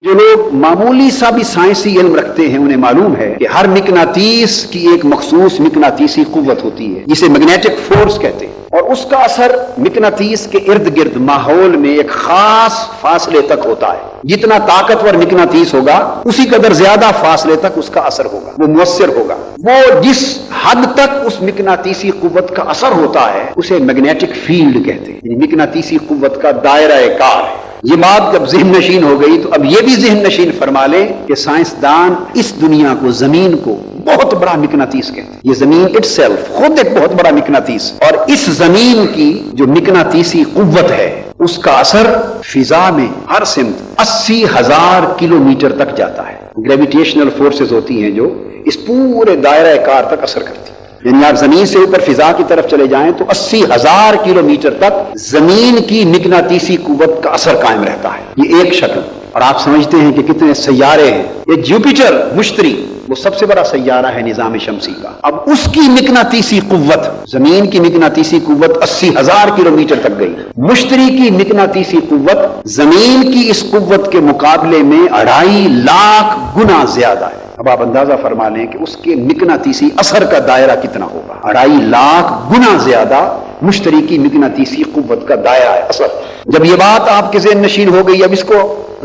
جو لوگ معمولی سا بھی سائنسی علم رکھتے ہیں انہیں معلوم ہے کہ ہر مقناطیس کی ایک مخصوص مقناطیسی قوت ہوتی ہے جسے میگنیٹک فورس کہتے ہیں، اور اس کا اثر مقناطیس کے ارد گرد ماحول میں ایک خاص فاصلے تک ہوتا ہے۔ جتنا طاقتور مقناطیس ہوگا اسی قدر زیادہ فاصلے تک اس کا اثر ہوگا، وہ مؤثر ہوگا۔ وہ جس حد تک اس مقناطیسی قوت کا اثر ہوتا ہے اسے میگنیٹک فیلڈ کہتے ہیں، یعنی مقناطیسی قوت کا دائرہ کار ہے۔ یہ بات جب ذہن نشین ہو گئی تو اب یہ بھی ذہن نشین فرما لیں کہ سائنسدان اس دنیا کو، زمین کو بہت بڑا مقناطیس کہتے ہیں۔ یہ زمین اٹ سیلف خود ایک بہت بڑا مقناطیس، اور اس زمین کی جو مقناطیسی قوت ہے اس کا اثر فضا میں ہر سمت 80,000 کلومیٹر تک جاتا ہے۔ گریویٹیشنل فورسز ہوتی ہیں جو اس پورے دائرہ کار تک اثر کرتی ہیں، یعنی آپ زمین سے اوپر فضا کی طرف چلے جائیں تو 80,000 کلومیٹر تک زمین کی مقناطیسی قوت کا اثر قائم رہتا ہے۔ یہ ایک شکل، اور آپ سمجھتے ہیں کہ کتنے سیارے ہیں۔ یہ جوپیٹر، مشتری، وہ سب سے بڑا سیارہ ہے نظام شمسی کا۔ اب اس کی مقناطیسی قوت، زمین کی مقناطیسی قوت 80,000 کلومیٹر تک گئی، مشتری کی مقناطیسی قوت زمین کی اس قوت کے مقابلے میں 2.5 لاکھ گنا زیادہ ہے۔ اب آپ اندازہ فرما لیں کہ اس کے مقناطیسی اثر کا دائرہ کتنا ہوگا۔ 2.5 لاکھ گنا زیادہ مشتری کی مقناطیسی قوت کا دائرہ ہے اثر۔ جب یہ بات آپ کے ذہن نشین ہو گئی، اب اس کو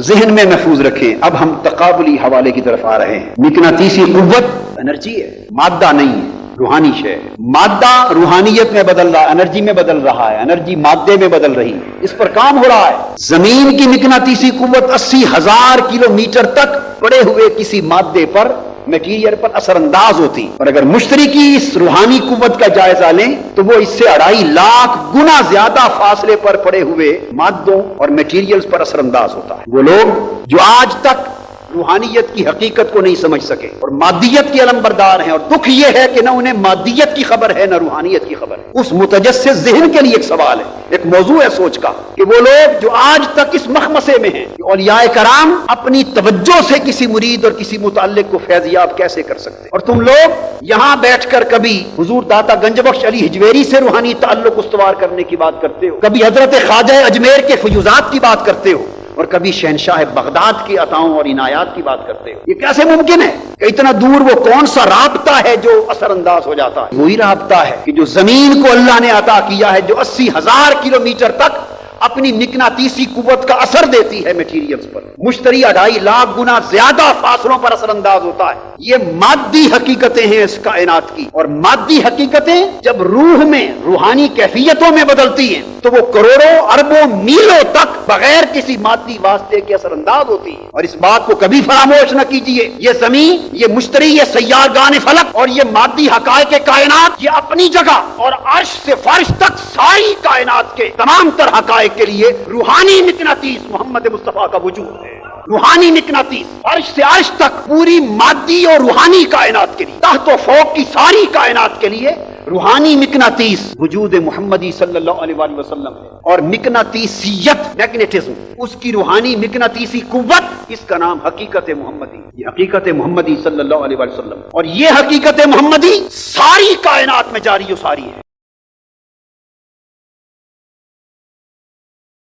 ذہن میں محفوظ رکھیں۔ اب ہم تقابلی حوالے کی طرف آ رہے ہیں۔ مقناطیسی قوت انرجی ہے، مادہ نہیں ہے، روحانی شے ہے۔ مادہ روحانیت میں بدل رہا ہے، انرجی میں بدل رہا ہے، انرجی مادے میں بدل رہی ہے، اس پر کام ہو رہا ہے۔ زمین کی مقناطیسی قوت 80,000 کلومیٹر تک پڑے ہوئے کسی مادے پر، میٹیریل پر اثر انداز ہوتی، اور اگر مشتری کی اس روحانی قوت کا جائزہ لیں تو وہ اس سے 2.5 لاکھ گنا زیادہ فاصلے پر پڑے ہوئے مادوں اور میٹیریلز پر اثر انداز ہوتا ہے۔ وہ لوگ جو آج تک روحانیت کی حقیقت کو نہیں سمجھ سکے اور مادیت کے علمبردار ہیں، اور دکھ یہ ہے کہ نہ انہیں مادیت کی خبر ہے نہ روحانیت کی خبر ہے، اس متجسس ذہن کے لیے ایک سوال ہے، ایک موضوع ہے سوچ کا، کہ وہ لوگ جو آج تک اس مخمصے میں ہیں کہ اولیاء کرام اپنی توجہ سے کسی مرید اور کسی متعلق کو فیضیاب کیسے کر سکتے ہیں، اور تم لوگ یہاں بیٹھ کر کبھی حضور داتا گنج بخش علی حجویری سے روحانی تعلق استوار کرنے کی بات کرتے ہو، کبھی حضرت خواجہ اجمیر کے فیوزات کی بات کرتے ہو، اور کبھی شہنشاہ بغداد کی عطاؤں اور عنایات کی بات کرتے ہو۔ یہ کیسے ممکن ہے کہ اتنا دور وہ کون سا رابطہ ہے جو اثر انداز ہو جاتا ہے؟ وہی رابطہ ہے کہ جو زمین کو اللہ نے عطا کیا ہے، جو 80,000 کلومیٹر تک اپنی مقناطیسی قوت کا اثر دیتی ہے میٹیریلز پر۔ مشتری 2.5 لاکھ گنا زیادہ فاصلوں پر اثر انداز ہوتا ہے۔ یہ مادی حقیقتیں ہیں اس کائنات کی، اور مادی حقیقتیں جب روح میں، روحانی کیفیتوں میں بدلتی ہیں تو وہ کروڑوں اربوں میلوں تک بغیر کسی مادی واسطے کے اثر انداز ہوتی ہے۔ اور اس بات کو کبھی فراموش نہ کیجیے، یہ زمین، یہ مشتری، یہ سیارگان فلک اور یہ مادی حقائق کائنات، یہ اپنی جگہ، اور عرش سے فرش تک ساری کائنات کے تمام تر حقائق کے لیے روحانی مقناطیس محمد مصطفیٰ کا وجود ہے۔ روحانی مقناطیس عرش سے عرش تک پوری مادی اور روحانی کائنات کے لیے، تحت و فوق کی ساری کائنات کے لیے روحانی مقناطیس وجود محمدی صلی اللہ علیہ وآلہ وسلم ہے۔ اور مقناطیسیت، میگنیٹزم، اس کی روحانی مقناطیسی قوت، اس کا نام حقیقت محمدی، یہ حقیقت محمدی صلی اللہ علیہ وآلہ وسلم، اور یہ حقیقت محمدی ساری کائنات میں جاری و ساری ہے۔